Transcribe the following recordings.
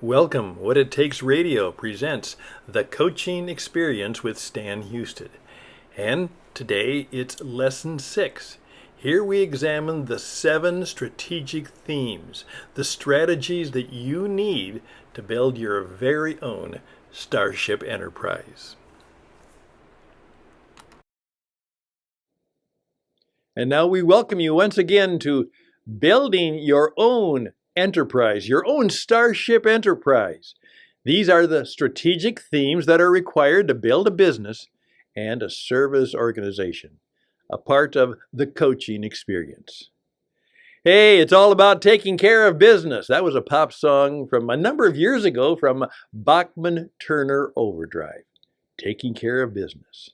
Welcome. What It Takes Radio presents The Coaching Experience with Stan Houston. And today it's Lesson 6. Here we examine the 7 strategic themes, the strategies that you need to build your very own Starship Enterprise. And now we welcome you once again to building your own enterprise, your own Starship Enterprise. These are the strategic themes that are required to build a business and a service organization, a part of the coaching experience. Hey, it's all about taking care of business. That was a pop song from a number of years ago from Bachman Turner Overdrive. Taking care of business.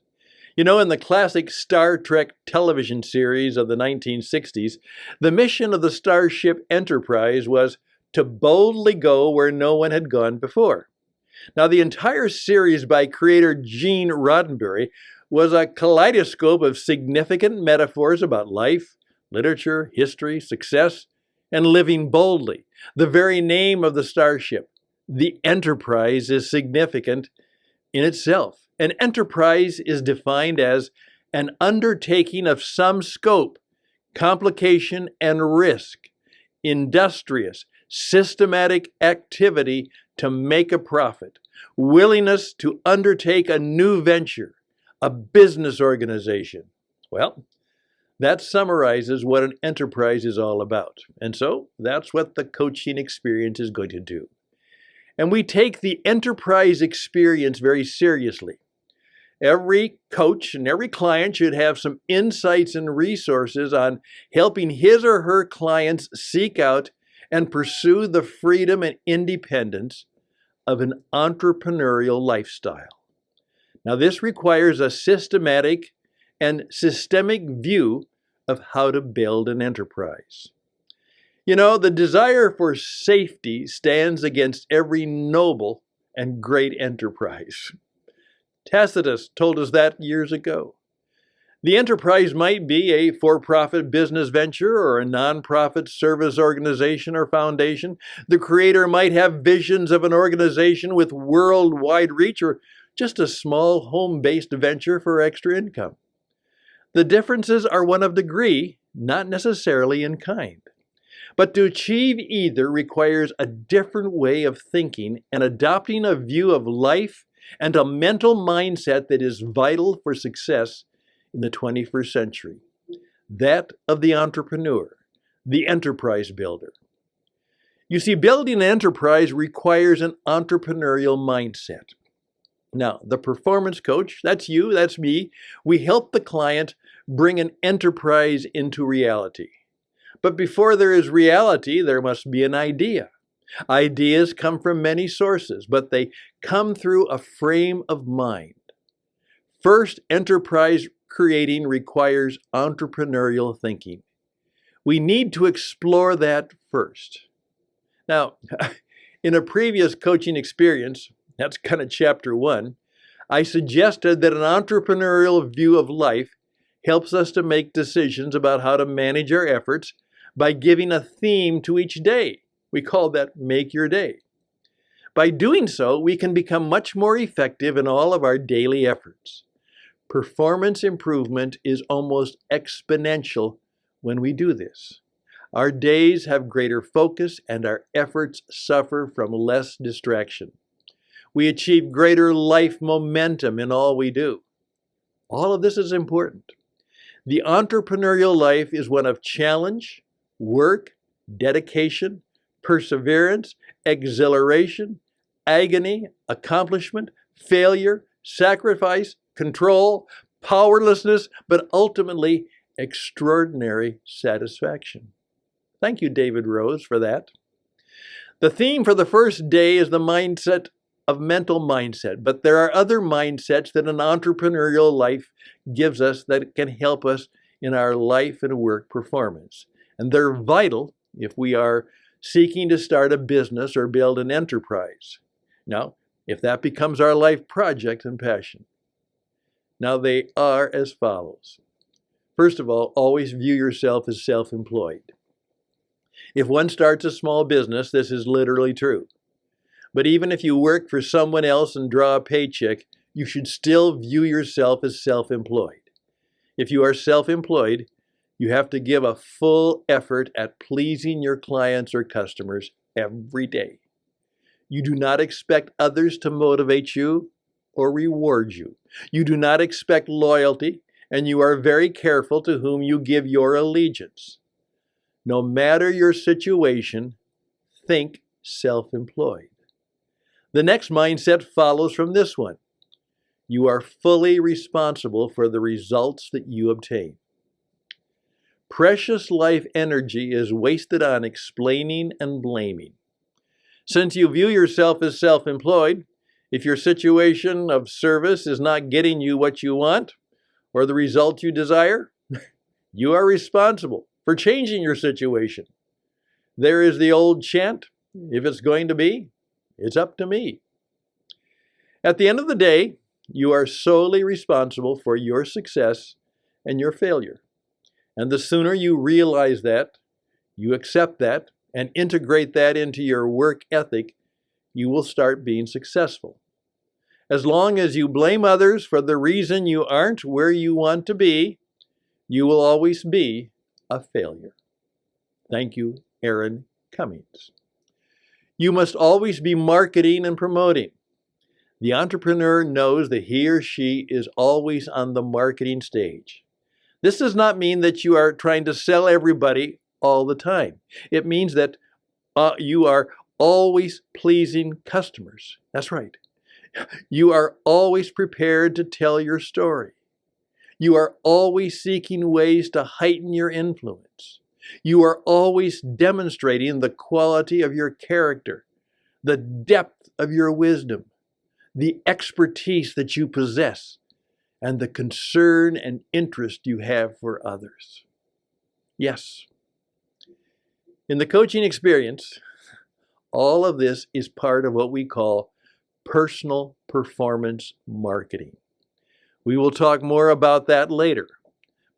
You know, in the classic Star Trek television series of the 1960s, the mission of the Starship Enterprise was to boldly go where no one had gone before. Now, the entire series by creator Gene Roddenberry was a kaleidoscope of significant metaphors about life, literature, history, success, and living boldly. The very name of the Starship, the Enterprise, is significant in itself. An enterprise is defined as an undertaking of some scope, complication, and risk, industrious, systematic activity to make a profit, willingness to undertake a new venture, a business organization. Well, that summarizes what an enterprise is all about. And so that's what the coaching experience is going to do. And we take the enterprise experience very seriously. Every coach and every client should have some insights and resources on helping his or her clients seek out and pursue the freedom and independence of an entrepreneurial lifestyle. Now, this requires a systematic and systemic view of how to build an enterprise. You know, the desire for safety stands against every noble and great enterprise. Tacitus told us that years ago. The enterprise might be a for-profit business venture or a non-profit service organization or foundation. The creator might have visions of an organization with worldwide reach or just a small home-based venture for extra income. The differences are one of degree, not necessarily in kind. But to achieve either requires a different way of thinking and adopting a view of life and a mental mindset that is vital for success in the 21st century. That of the entrepreneur, the enterprise builder. You see, building an enterprise requires an entrepreneurial mindset. Now, the performance coach, that's you, that's me, we help the client bring an enterprise into reality. But before there is reality, there must be an idea. Ideas come from many sources, but they come through a frame of mind. First, enterprise creating requires entrepreneurial thinking. We need to explore that first. Now, in a previous coaching experience, that's kind of chapter 1, I suggested that an entrepreneurial view of life helps us to make decisions about how to manage our efforts by giving a theme to each day. We call that Make Your Day. By doing so, we can become much more effective in all of our daily efforts. Performance improvement is almost exponential when we do this. Our days have greater focus and our efforts suffer from less distraction. We achieve greater life momentum in all we do. All of this is important. The entrepreneurial life is one of challenge, work, dedication, perseverance, exhilaration, agony, accomplishment, failure, sacrifice, control, powerlessness, but ultimately extraordinary satisfaction. Thank you, David Rose, for that. The theme for the first day is the mindset of mental mindset, but there are other mindsets that an entrepreneurial life gives us that can help us in our life and work performance. And they're vital if we are seeking to start a business or build an enterprise. Now, if that becomes our life project and passion. Now, they are as follows. First of all, always view yourself as self-employed. If one starts a small business, this is literally true. But even if you work for someone else and draw a paycheck, you should still view yourself as self-employed. If you are self-employed, you have to give a full effort at pleasing your clients or customers every day. You do not expect others to motivate you or reward you. You do not expect loyalty, and you are very careful to whom you give your allegiance. No matter your situation, think self-employed. The next mindset follows from this one. You are fully responsible for the results that you obtain. Precious life energy is wasted on explaining and blaming. Since you view yourself as self-employed, if your situation of service is not getting you what you want or the result you desire, you are responsible for changing your situation. There is the old chant, if it's going to be, it's up to me. At the end of the day, you are solely responsible for your success and your failure. And the sooner you realize that, you accept that, and integrate that into your work ethic, you will start being successful. As long as you blame others for the reason you aren't where you want to be, you will always be a failure. Thank you, Aaron Cummings. You must always be marketing and promoting. The entrepreneur knows that he or she is always on the marketing stage. This does not mean that you are trying to sell everybody all the time. It means that you are always pleasing customers. That's right. You are always prepared to tell your story. You are always seeking ways to heighten your influence. You are always demonstrating the quality of your character, the depth of your wisdom, the expertise that you possess, and the concern and interest you have for others. Yes. In the coaching experience, all of this is part of what we call personal performance marketing. We will talk more about that later.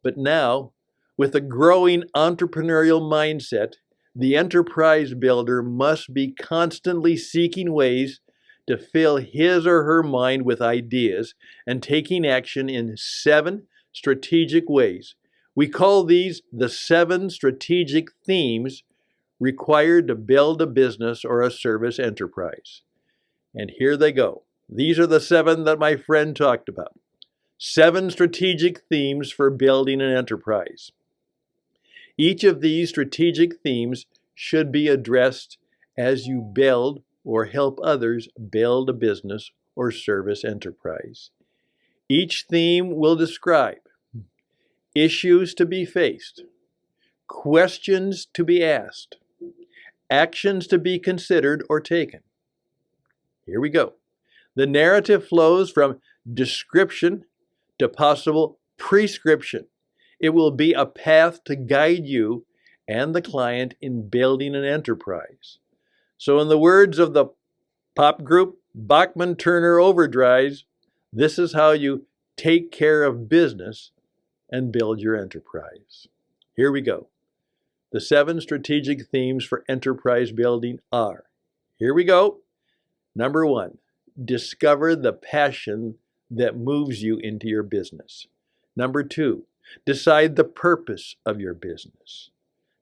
But now, with a growing entrepreneurial mindset, the enterprise builder must be constantly seeking ways to fill his or her mind with ideas and taking action in 7 strategic ways. We call these the 7 strategic themes required to build a business or a service enterprise. And here they go. These are the 7 that my friend talked about. 7 strategic themes for building an enterprise. Each of these strategic themes should be addressed as you build or help others build a business or service enterprise. Each theme will describe issues to be faced, questions to be asked, actions to be considered or taken. Here we go. The narrative flows from description to possible prescription. It will be a path to guide you and the client in building an enterprise. So in the words of the pop group Bachman-Turner Overdrive, this is how you take care of business and build your enterprise. Here we go. The 7 strategic themes for enterprise building are, here we go. Number 1, discover the passion that moves you into your business. Number 2, decide the purpose of your business.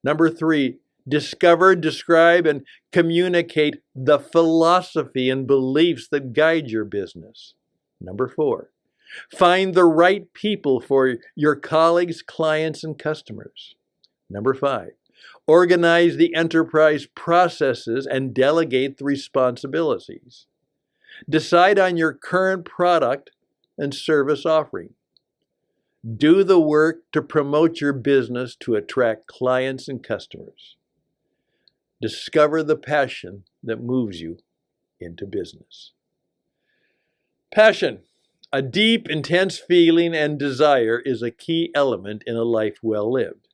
Number 3, discover, describe, and communicate the philosophy and beliefs that guide your business. Number 4, find the right people for your colleagues, clients, and customers. Number 5, organize the enterprise processes and delegate the responsibilities. Decide on your current product and service offering. Do the work to promote your business to attract clients and customers. Discover the passion that moves you into business. Passion, a deep, intense feeling and desire, is a key element in a life well lived.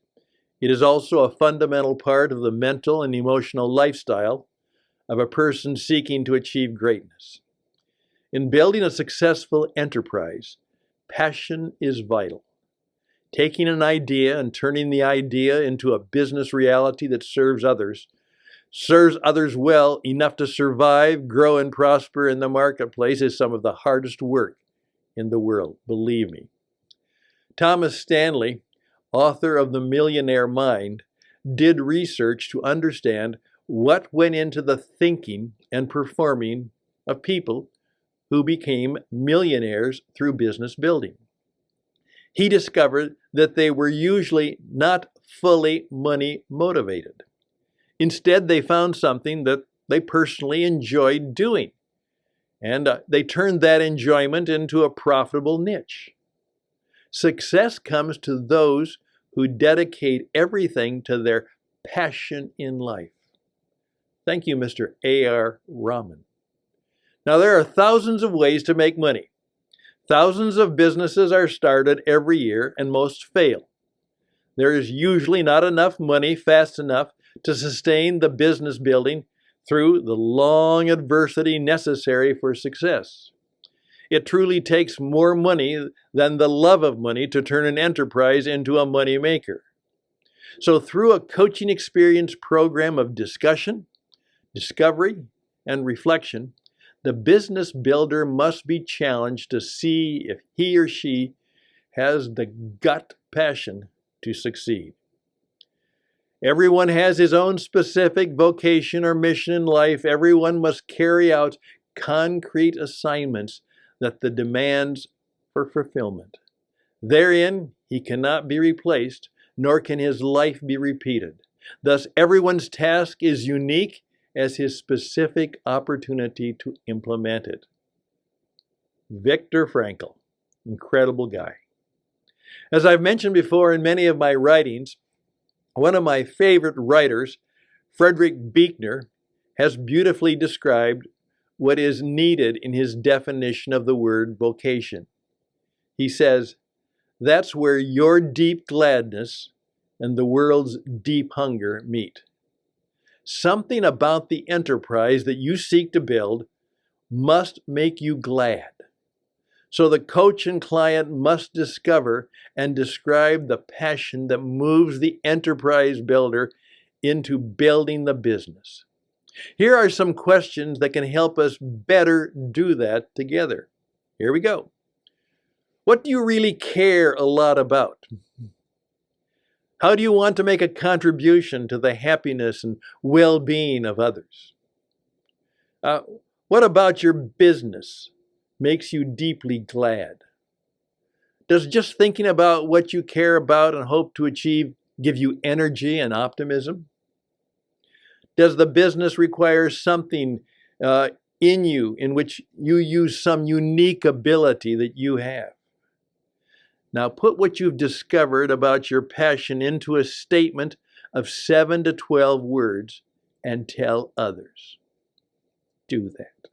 It is also a fundamental part of the mental and emotional lifestyle of a person seeking to achieve greatness. In building a successful enterprise, passion is vital. Taking an idea and turning the idea into a business reality that serves others serves others well enough to survive, grow, and prosper in the marketplace is some of the hardest work in the world, believe me. Thomas Stanley, author of The Millionaire Mind, did research to understand what went into the thinking and performing of people who became millionaires through business building. He discovered that they were usually not fully money motivated. Instead, they found something that they personally enjoyed doing, and they turned that enjoyment into a profitable niche. Success comes to those who dedicate everything to their passion in life. Thank you, Mr. A.R. Rahman. Now, there are thousands of ways to make money. Thousands of businesses are started every year, and most fail. There is usually not enough money fast enough to sustain the business building through the long adversity necessary for success. It truly takes more money than the love of money to turn an enterprise into a money maker. So through a coaching experience program of discussion, discovery, and reflection, the business builder must be challenged to see if he or she has the gut passion to succeed. Everyone has his own specific vocation or mission in life. Everyone must carry out concrete assignments that the demands for fulfillment. Therein, he cannot be replaced, nor can his life be repeated. Thus, everyone's task is unique as his specific opportunity to implement it. Viktor Frankl, incredible guy. As I've mentioned before in many of my writings, one of my favorite writers, Frederick Buechner, has beautifully described what is needed in his definition of the word vocation. He says, "That's where your deep gladness and the world's deep hunger meet." Something about the enterprise that you seek to build must make you glad. So the coach and client must discover and describe the passion that moves the enterprise builder into building the business. Here are some questions that can help us better do that together. Here we go. What do you really care a lot about? How do you want to make a contribution to the happiness and well-being of others? What about your business makes you deeply glad? Does just thinking about what you care about and hope to achieve give you energy and optimism? Does the business require something in you in which you use some unique ability that you have? Now put what you've discovered about your passion into a statement of 7 to 12 words and tell others. Do that.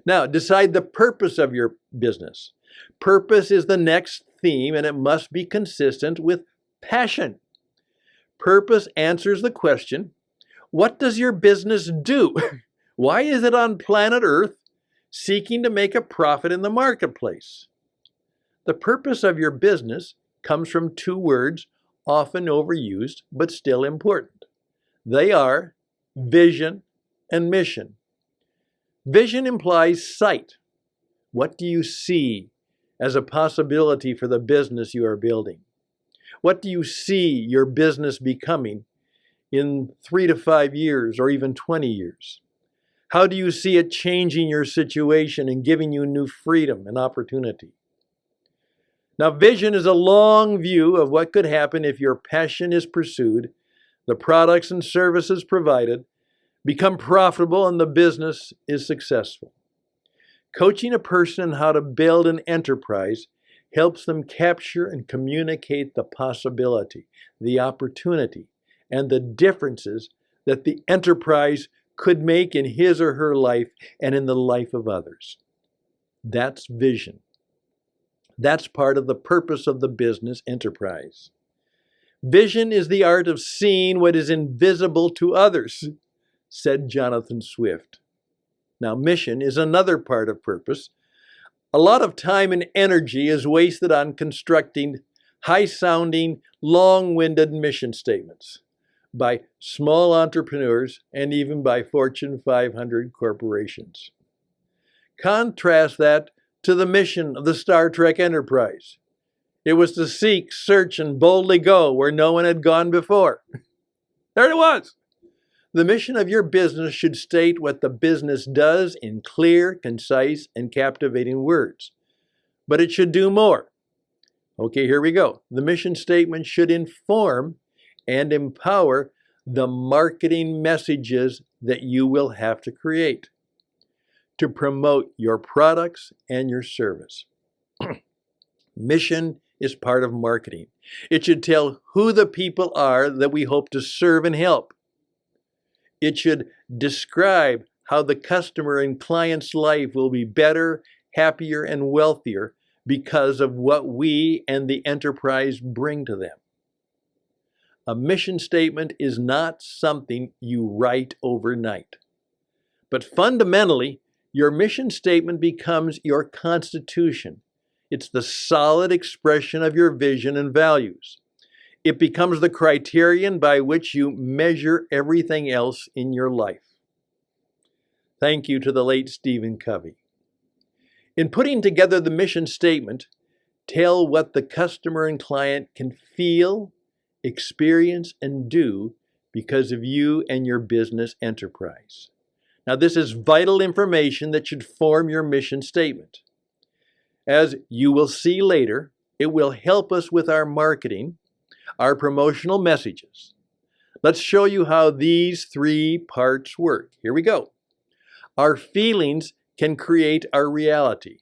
Now, decide the purpose of your business. Purpose is the next theme, and it must be consistent with passion. Purpose answers the question, what does your business do? Why is it on planet Earth seeking to make a profit in the marketplace? The purpose of your business comes from 2 words, often overused, but still important. They are vision and mission. Vision implies sight. What do you see as a possibility for the business you are building? What do you see your business becoming in 3 to 5 years or even 20 years? How do you see it changing your situation and giving you new freedom and opportunity? Now, vision is a long view of what could happen if your passion is pursued, the products and services provided become profitable, and the business is successful. Coaching a person on how to build an enterprise helps them capture and communicate the possibility, the opportunity, and the differences that the enterprise could make in his or her life and in the life of others. That's vision. That's part of the purpose of the business enterprise. Vision is the art of seeing what is invisible to others, said Jonathan Swift. Now, mission is another part of purpose. A lot of time and energy is wasted on constructing high-sounding, long-winded mission statements. by small entrepreneurs and even by Fortune 500 corporations. Contrast that to the mission of the Star Trek Enterprise. It was to seek, search, and boldly go where no one had gone before. There it was. The mission of your business should state what the business does in clear, concise, and captivating words. But it should do more. Okay, here we go. The mission statement should inform and empower the marketing messages that you will have to create to promote your products and your service. Mission is part of marketing. It should tell who the people are that we hope to serve and help. It should describe how the customer and client's life will be better, happier, and wealthier because of what we and the enterprise bring to them. A mission statement is not something you write overnight. But fundamentally, your mission statement becomes your constitution. It's the solid expression of your vision and values. It becomes the criterion by which you measure everything else in your life. Thank you to the late Stephen Covey. In putting together the mission statement, tell what the customer and client can feel, experience, and do because of you and your business enterprise. Now, this is vital information that should form your mission statement. As you will see later, it will help us with our marketing, our promotional messages. Let's show you how these three parts work. Here we go. Our feelings can create our reality.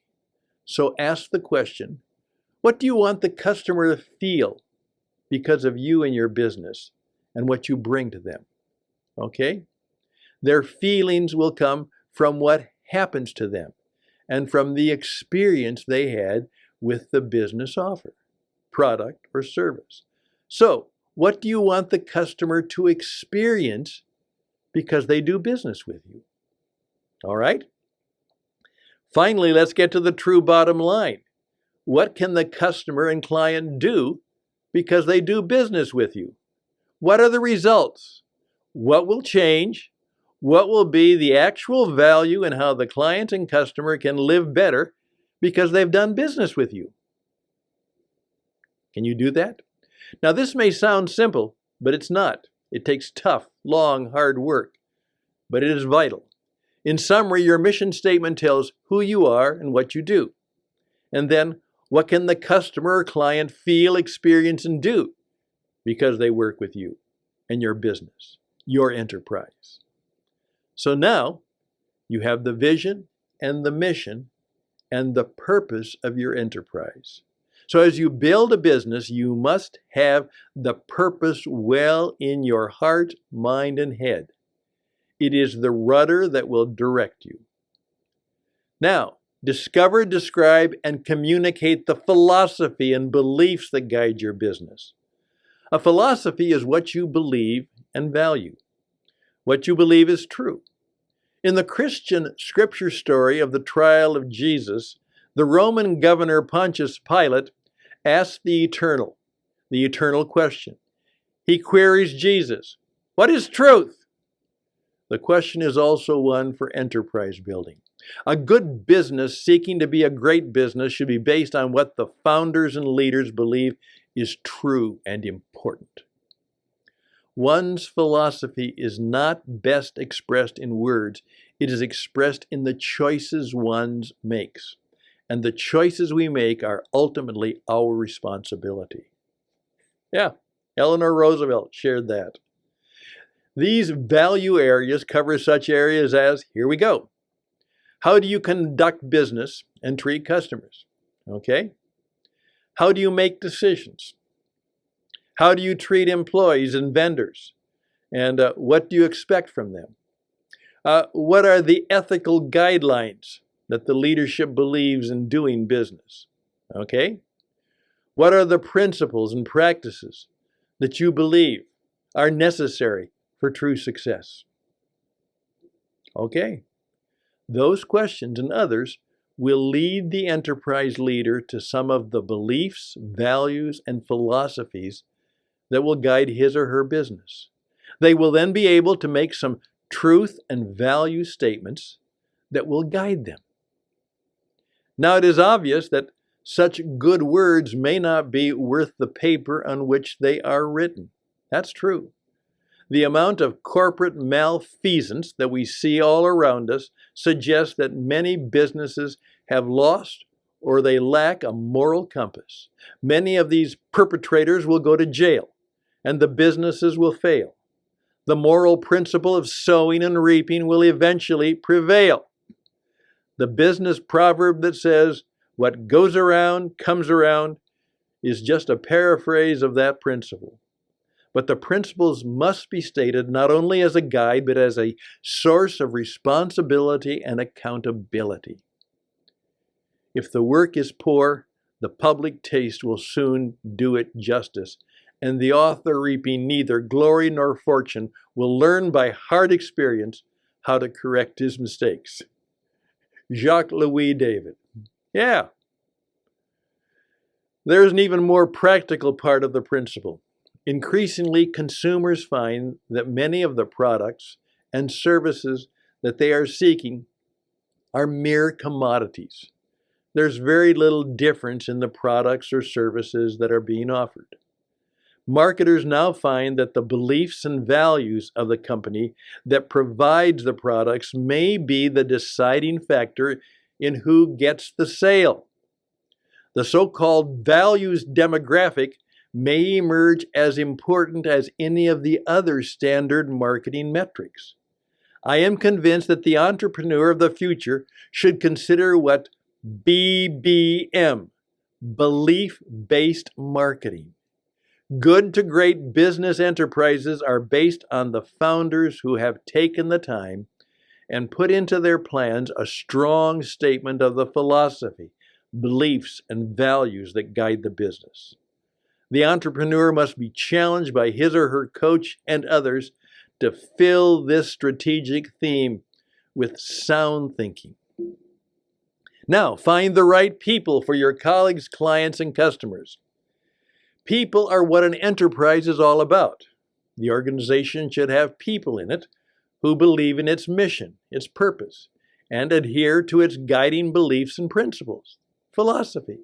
So ask the question, what do you want the customer to feel because of you and your business and what you bring to them? Okay? Their feelings will come from what happens to them and from the experience they had with the business offer, product, or service. So, what do you want the customer to experience because they do business with you? All right? Finally, let's get to the true bottom line. What can the customer and client do because they do business with you? What are the results? What will change? What will be the actual value and how the client and customer can live better because they've done business with you? Can you do that? Now, this may sound simple, but it's not. It takes tough, long, hard work, but it is vital. In summary, your mission statement tells who you are and what you do. And then, what can the customer or client feel, experience, and do because they work with you and your business, your enterprise? So now, you have the vision and the mission and the purpose of your enterprise. So as you build a business, you must have the purpose well in your heart, mind, and head. It is the rudder that will direct you. Now, discover, describe, and communicate the philosophy and beliefs that guide your business. A philosophy is what you believe and value, what you believe is true. In the Christian scripture story of the trial of Jesus, the Roman governor Pontius Pilate asked the eternal question. He queries Jesus, "What is truth?" The question is also one for enterprise building. A good business seeking to be a great business should be based on what the founders and leaders believe is true and important. One's philosophy is not best expressed in words. It is expressed in the choices one makes. And the choices we make are ultimately our responsibility. Yeah, Eleanor Roosevelt shared that. These value areas cover such areas as, here we go. How do you conduct business and treat customers? Okay. How do you make decisions? How do you treat employees and vendors? And what do you expect from them? What are the ethical guidelines that the leadership believes in doing business? Okay? What are the principles and practices that you believe are necessary for true success? Okay. Those questions and others will lead the enterprise leader to some of the beliefs, values, and philosophies that will guide his or her business. They will then be able to make some truth and value statements that will guide them. Now, it is obvious that such good words may not be worth the paper on which they are written. That's true. The amount of corporate malfeasance that we see all around us suggests that many businesses have lost or they lack a moral compass. Many of these perpetrators will go to jail, and the businesses will fail. The moral principle of sowing and reaping will eventually prevail. The business proverb that says, "What goes around comes around," is just a paraphrase of that principle. But the principles must be stated not only as a guide, but as a source of responsibility and accountability. If the work is poor, the public taste will soon do it justice, and the author reaping neither glory nor fortune will learn by hard experience how to correct his mistakes. Jacques Louis David. Yeah. There's an even more practical part of the principle. Increasingly, consumers find that many of the products and services that they are seeking are mere commodities. There's very little difference in the products or services that are being offered. Marketers now find that the beliefs and values of the company that provides the products may be the deciding factor in who gets the sale. The so-called values demographic may emerge as important as any of the other standard marketing metrics. I am convinced that the entrepreneur of the future should consider what BBM, belief-based marketing. Good to great business enterprises are based on the founders who have taken the time and put into their plans a strong statement of the philosophy, beliefs, and values that guide the business. The entrepreneur must be challenged by his or her coach and others to fill this strategic theme with sound thinking. Now, find the right people for your colleagues, clients, and customers. People are what an enterprise is all about. The organization should have people in it who believe in its mission, its purpose, and adhere to its guiding beliefs and principles, philosophy.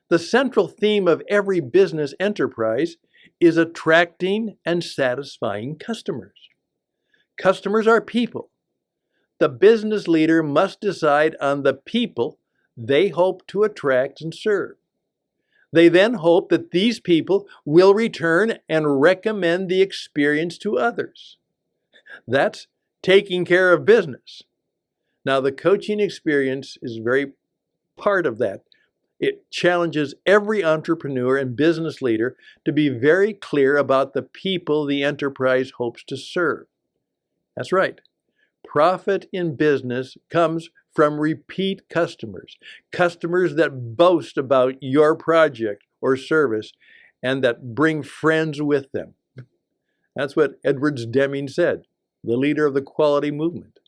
The central theme of every business enterprise is attracting and satisfying customers. Customers are people. The business leader must decide on the people they hope to attract and serve. They then hope that these people will return and recommend the experience to others. That's taking care of business. Now, the coaching experience is very part of that. It challenges every entrepreneur and business leader to be very clear about the people the enterprise hopes to serve. That's right. Profit in business comes from repeat customers, customers that boast about your project or service and that bring friends with them. That's what Edwards Deming said, the leader of the quality movement.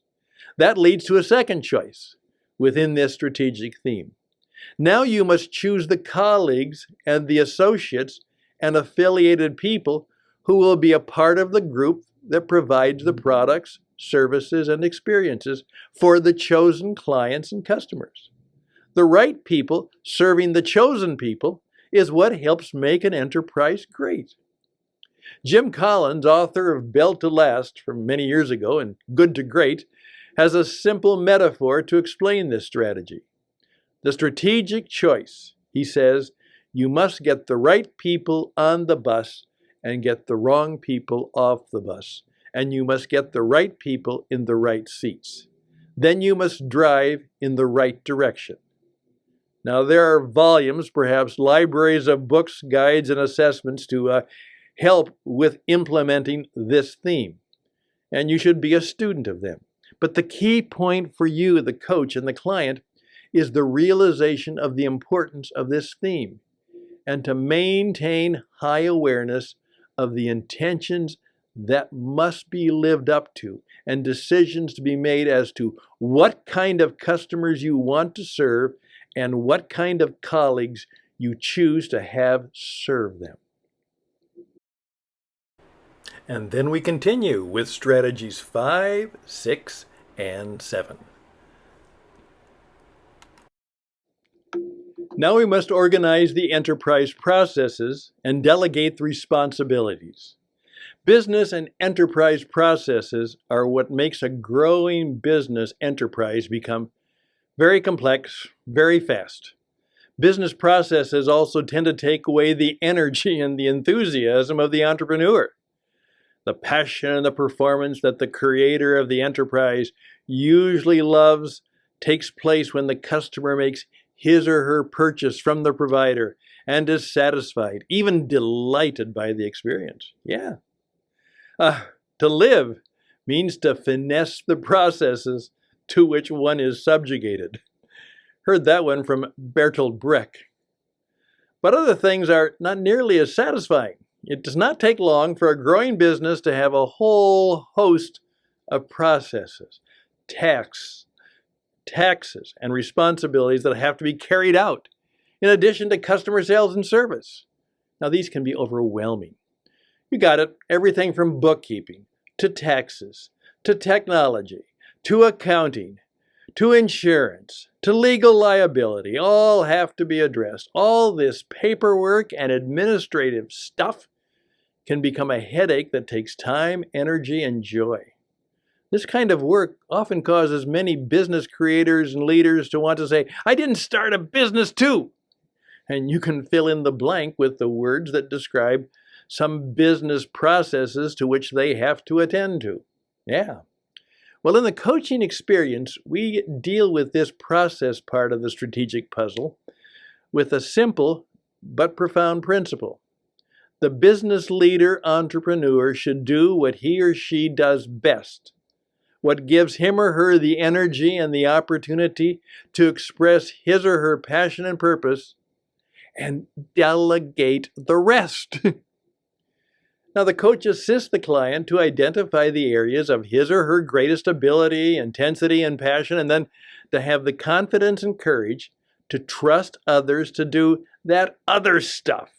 That leads to a second choice within this strategic theme. Now you must choose the colleagues and the associates and affiliated people who will be a part of the group that provides the products, services, and experiences for the chosen clients and customers. The right people serving the chosen people is what helps make an enterprise great. Jim Collins, author of Built to Last from many years ago and Good to Great, has a simple metaphor to explain this strategy. The strategic choice, he says, you must get the right people on the bus and get the wrong people off the bus. And you must get the right people in the right seats. Then you must drive in the right direction. Now, there are volumes, perhaps libraries of books, guides, and assessments to help with implementing this theme. And you should be a student of them. But the key point for you, the coach and the client, is the realization of the importance of this theme and to maintain high awareness of the intentions that must be lived up to and decisions to be made as to what kind of customers you want to serve and what kind of colleagues you choose to have serve them. And then we continue with strategies 5, 6, and 7. Now we must organize the enterprise processes and delegate the responsibilities. Business and enterprise processes are what makes a growing business enterprise become very complex, very fast. Business processes also tend to take away the energy and the enthusiasm of the entrepreneur. The passion and the performance that the creator of the enterprise usually loves takes place when the customer makes his or her purchase from the provider and is satisfied, even delighted by the experience. Yeah. To live means to finesse the processes to which one is subjugated. Heard that one from Bertolt Brecht. But other things are not nearly as satisfying. It does not take long for a growing business to have a whole host of processes, taxes, and responsibilities that have to be carried out, in addition to customer sales and service. Now, these can be overwhelming. You got it, everything from bookkeeping, to taxes, to technology, to accounting, to insurance, to legal liability, all have to be addressed. All this paperwork and administrative stuff can become a headache that takes time, energy, and joy. This kind of work often causes many business creators and leaders to want to say, I didn't start a business too. And you can fill in the blank with the words that describe some business processes to which they have to attend to. Yeah. Well, in the coaching experience, we deal with this process part of the strategic puzzle with a simple but profound principle. The business leader entrepreneur should do what he or she does best, what gives him or her the energy and the opportunity to express his or her passion and purpose, and delegate the rest. Now, the coach assists the client to identify the areas of his or her greatest ability, intensity, and passion, and then to have the confidence and courage to trust others to do that other stuff.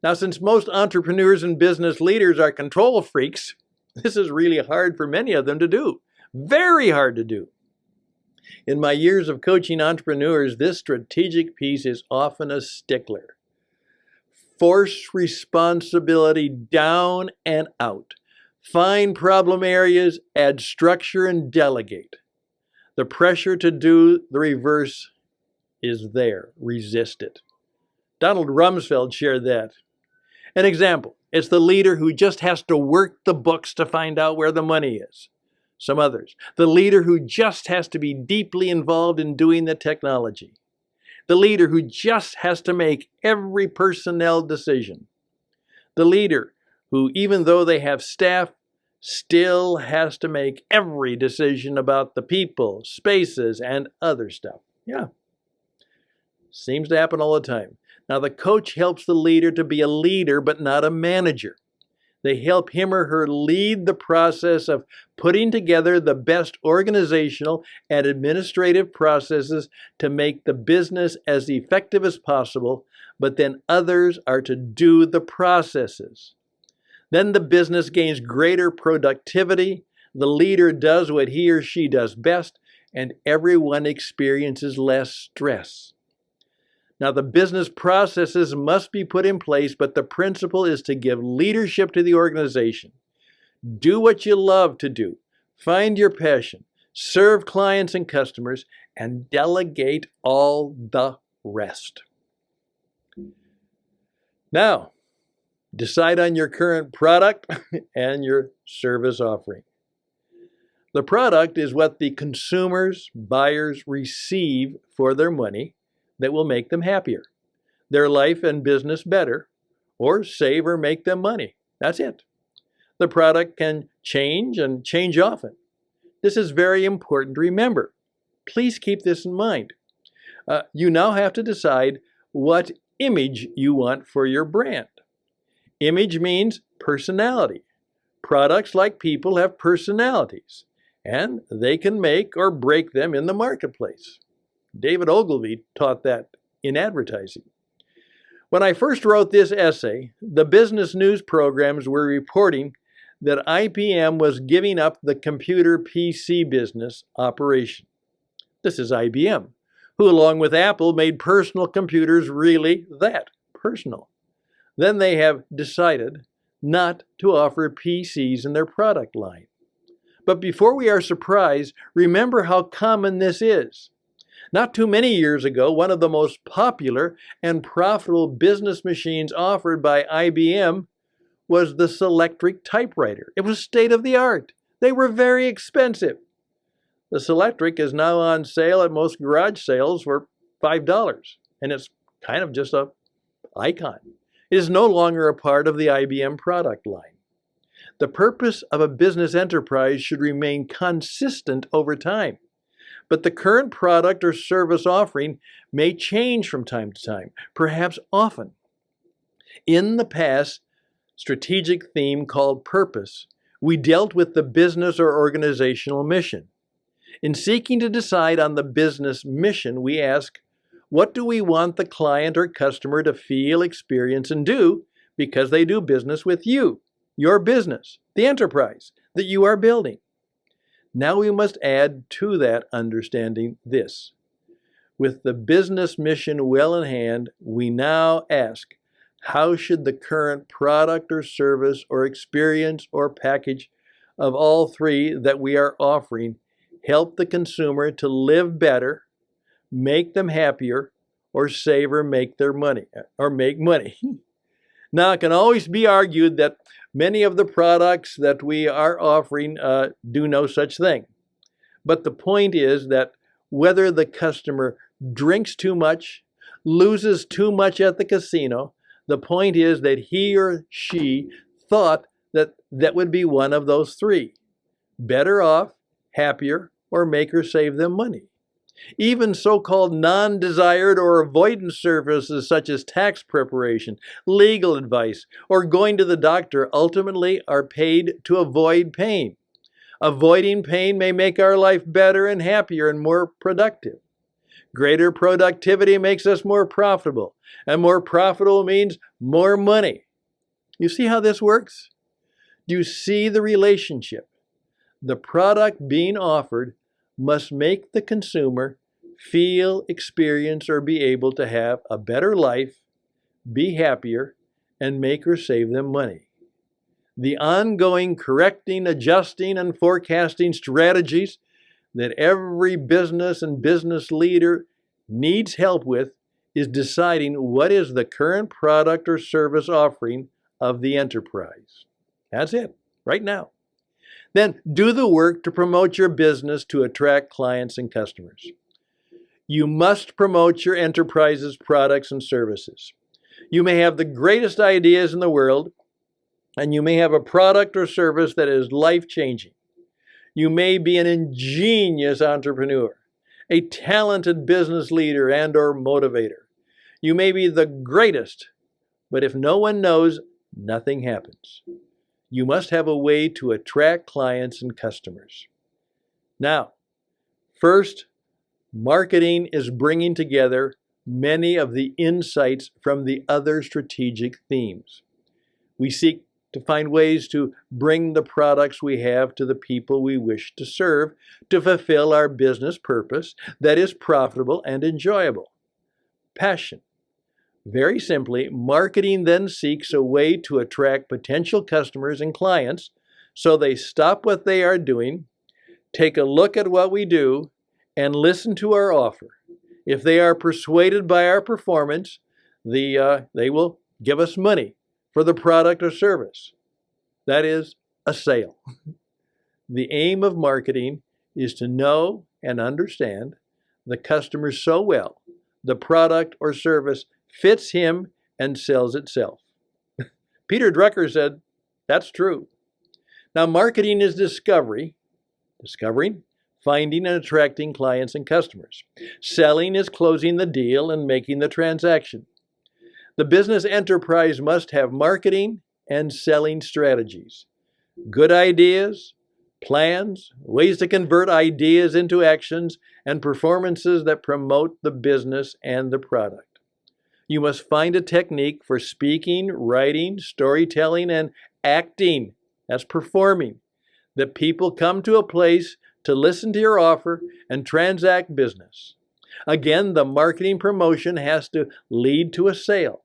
Now, since most entrepreneurs and business leaders are control freaks, this is really hard for many of them to do. Very hard to do. In my years of coaching entrepreneurs, this strategic piece is often a stickler. Force responsibility down and out. Find problem areas, add structure, and delegate. The pressure to do the reverse is there. Resist it. Donald Rumsfeld shared that. An example, it's the leader who just has to work the books to find out where the money is. Some others, the leader who just has to be deeply involved in doing the technology. The leader who just has to make every personnel decision. The leader who, even though they have staff, still has to make every decision about the people, spaces, and other stuff. Yeah. Seems to happen all the time. Now, the coach helps the leader to be a leader, but not a manager. They help him or her lead the process of putting together the best organizational and administrative processes to make the business as effective as possible, but then others are to do the processes. Then the business gains greater productivity, the leader does what he or she does best, and everyone experiences less stress. Now, the business processes must be put in place, but the principle is to give leadership to the organization. Do what you love to do. Find your passion. Serve clients and customers, and delegate all the rest. Now, decide on your current product and your service offering. The product is what the consumers, buyers receive for their money that will make them happier, their life and business better, or save or make them money. That's it. The product can change and change often. This is very important to remember. Please keep this in mind. You now have to decide what image you want for your brand. Image means personality. Products, like people, have personalities, and they can make or break them in the marketplace. David Ogilvy taught that in advertising. When I first wrote this essay, the business news programs were reporting that IBM was giving up the computer PC business operation. This is IBM, who along with Apple made personal computers really that personal. Then they have decided not to offer PCs in their product line. But before we are surprised, remember how common this is. Not too many years ago, one of the most popular and profitable business machines offered by IBM was the Selectric typewriter. It was state of the art. They were very expensive. The Selectric is now on sale at most garage sales for $5, and it's kind of just an icon. It is no longer a part of the IBM product line. The purpose of a business enterprise should remain consistent over time, but the current product or service offering may change from time to time, perhaps often. In the past strategic theme called purpose, we dealt with the business or organizational mission. In seeking to decide on the business mission, we ask, what do we want the client or customer to feel, experience, and do because they do business with you, your business, the enterprise that you are building? Now we must add to that understanding this. With the business mission well in hand, we now ask, how should the current product or service or experience or package of all three that we are offering help the consumer to live better, make them happier, or save or make their money, or make money? Now, it can always be argued that many of the products that we are offering do no such thing. But the point is that whether the customer drinks too much, loses too much at the casino, the point is that he or she thought that that would be one of those three: better off, happier, or make or save them money. Even so-called non-desired or avoidance services such as tax preparation, legal advice, or going to the doctor ultimately are paid to avoid pain. Avoiding pain may make our life better and happier and more productive. Greater productivity makes us more profitable, and more profitable means more money. You see how this works? Do you see the relationship? The product being offered must make the consumer feel, experience, or be able to have a better life, be happier, and make or save them money. The ongoing correcting, adjusting, and forecasting strategies that every business and business leader needs help with is deciding what is the current product or service offering of the enterprise. That's it, right now. Then do the work to promote your business to attract clients and customers. You must promote your enterprise's products and services. You may have the greatest ideas in the world, and you may have a product or service that is life-changing. You may be an ingenious entrepreneur, a talented business leader and or motivator. You may be the greatest, but if no one knows, nothing happens. You must have a way to attract clients and customers. Now, first, marketing is bringing together many of the insights from the other strategic themes. We seek to find ways to bring the products we have to the people we wish to serve to fulfill our business purpose that is profitable and enjoyable. Passion. Very simply, marketing then seeks a way to attract potential customers and clients so they stop what they are doing, take a look at what we do, and listen to our offer. If they are persuaded by our performance, they will give us money for the product or service. That is a sale. The aim of marketing is to know and understand the customer so well the product or service fits him and sells itself. Peter Drucker said, that's true. Now, marketing is discovering, finding and attracting clients and customers. Selling is closing the deal and making the transaction. The business enterprise must have marketing and selling strategies, good ideas, plans, ways to convert ideas into actions, and performances that promote the business and the product. You must find a technique for speaking, writing, storytelling, and acting That's performing. That people come to a place to listen to your offer and transact business. Again, the marketing promotion has to lead to a sale.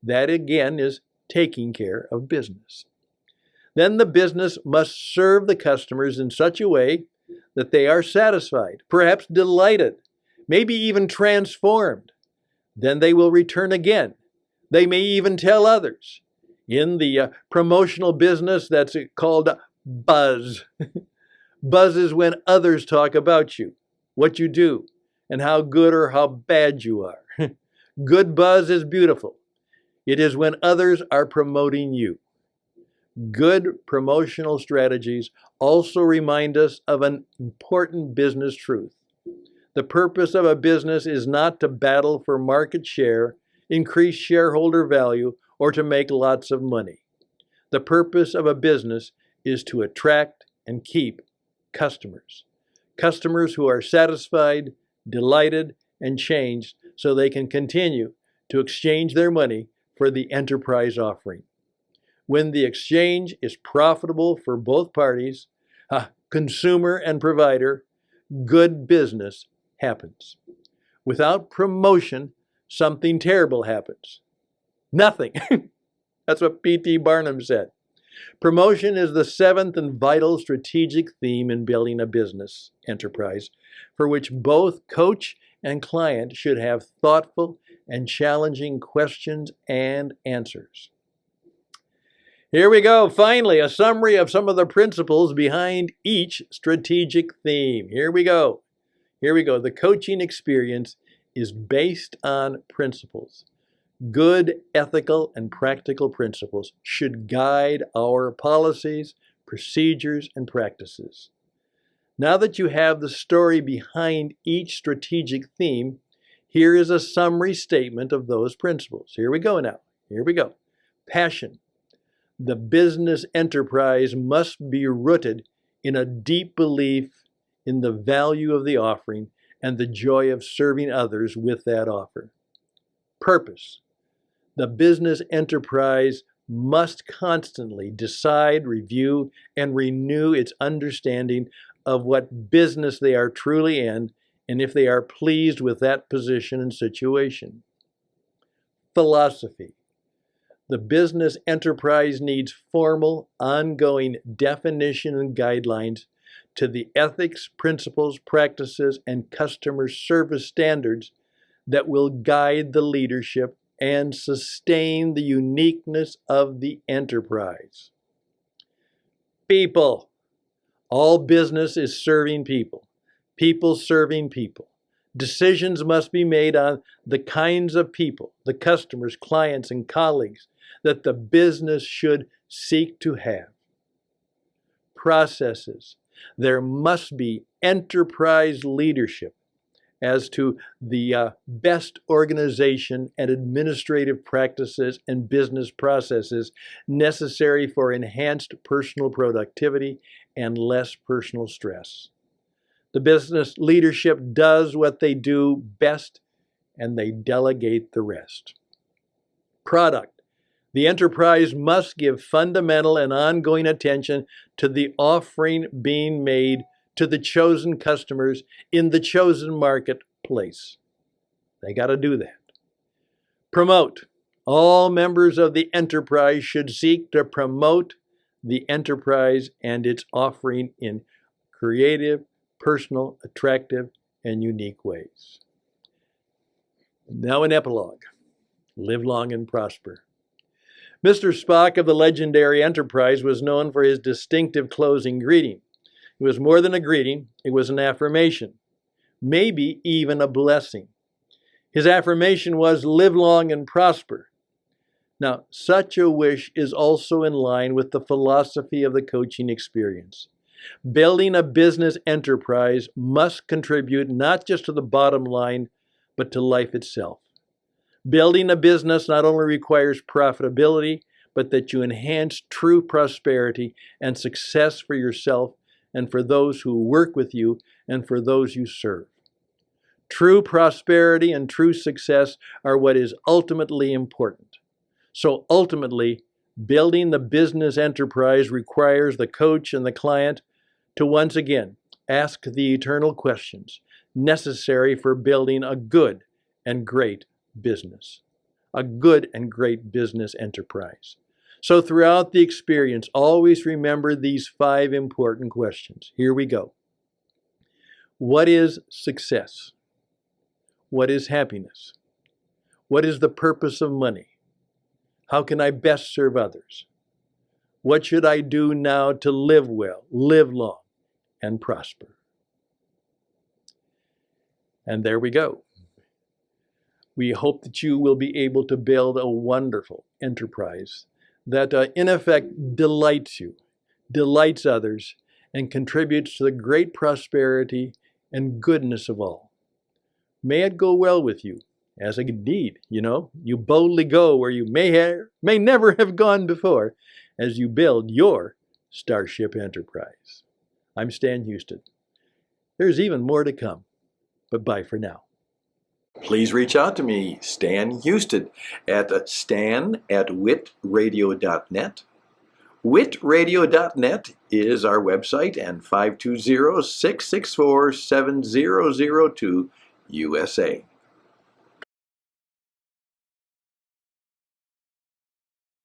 That again is taking care of business. Then the business must serve the customers in such a way that they are satisfied, perhaps delighted, maybe even transformed. Then they will return again. They may even tell others. In the promotional business, that's called buzz. Buzz is when others talk about you, what you do, and how good or how bad you are. Good buzz is beautiful. It is when others are promoting you. Good promotional strategies also remind us of an important business truth. The purpose of a business is not to battle for market share, increase shareholder value, or to make lots of money. The purpose of a business is to attract and keep customers. Customers who are satisfied, delighted, and changed so they can continue to exchange their money for the enterprise offering. When the exchange is profitable for both parties, consumer and provider, good business happens. Without promotion, something terrible happens. Nothing. That's what P.T. Barnum said. Promotion is the seventh and vital strategic theme in building a business enterprise, for which both coach and client should have thoughtful and challenging questions and answers. Here we go. Finally, a summary of some of the principles behind each strategic theme. Here we go. The coaching experience is based on principles. Good ethical and practical principles should guide our policies, procedures, and practices. Now that you have the story behind each strategic theme, here is a summary statement of those principles. Here we go. Passion. The business enterprise must be rooted in a deep belief in the value of the offering and the joy of serving others with that offer. Purpose. The business enterprise must constantly decide, review, and renew its understanding of what business they are truly in and if they are pleased with that position and situation. Philosophy. The business enterprise needs formal, ongoing definition and guidelines to the ethics, principles, practices, and customer service standards that will guide the leadership and sustain the uniqueness of the enterprise. People. All business is serving people. People serving people. Decisions must be made on the kinds of people, the customers, clients, and colleagues that the business should seek to have. Processes. There must be enterprise leadership as to the best organization and administrative practices and business processes necessary for enhanced personal productivity and less personal stress. The business leadership does what they do best and they delegate the rest. Product. The enterprise must give fundamental and ongoing attention to the offering being made to the chosen customers in the chosen marketplace. They got to do that. Promote. All members of the enterprise should seek to promote the enterprise and its offering in creative, personal, attractive, and unique ways. Now an epilogue. Live long and prosper. Mr. Spock of the legendary Enterprise was known for his distinctive closing greeting. It was more than a greeting, it was an affirmation, maybe even a blessing. His affirmation was, "Live long and prosper." Now, such a wish is also in line with the philosophy of the coaching experience. Building a business enterprise must contribute not just to the bottom line, but to life itself. Building a business not only requires profitability, but that you enhance true prosperity and success for yourself and for those who work with you and for those you serve. True prosperity and true success are what is ultimately important. So ultimately, Building the business enterprise requires the coach and the client to once again ask the eternal questions necessary for building a good and great business, a good and great business enterprise. So throughout the experience, always remember these 5 important questions. Here we go. What is success? What is happiness? What is the purpose of money? How can I best serve others? What should I do now to live well, live long, and prosper? And there we go. We hope that you will be able to build a wonderful enterprise that in effect delights you, delights others, and contributes to the great prosperity and goodness of all. May it go well with you, as indeed, you boldly go where you may never have gone before as you build your Starship Enterprise. I'm Stan Houston. There's even more to come, but bye for now. Please reach out to me, Stan Houston, at stan@witradio.net. Witradio.net is our website, and 520-664-7002 USA.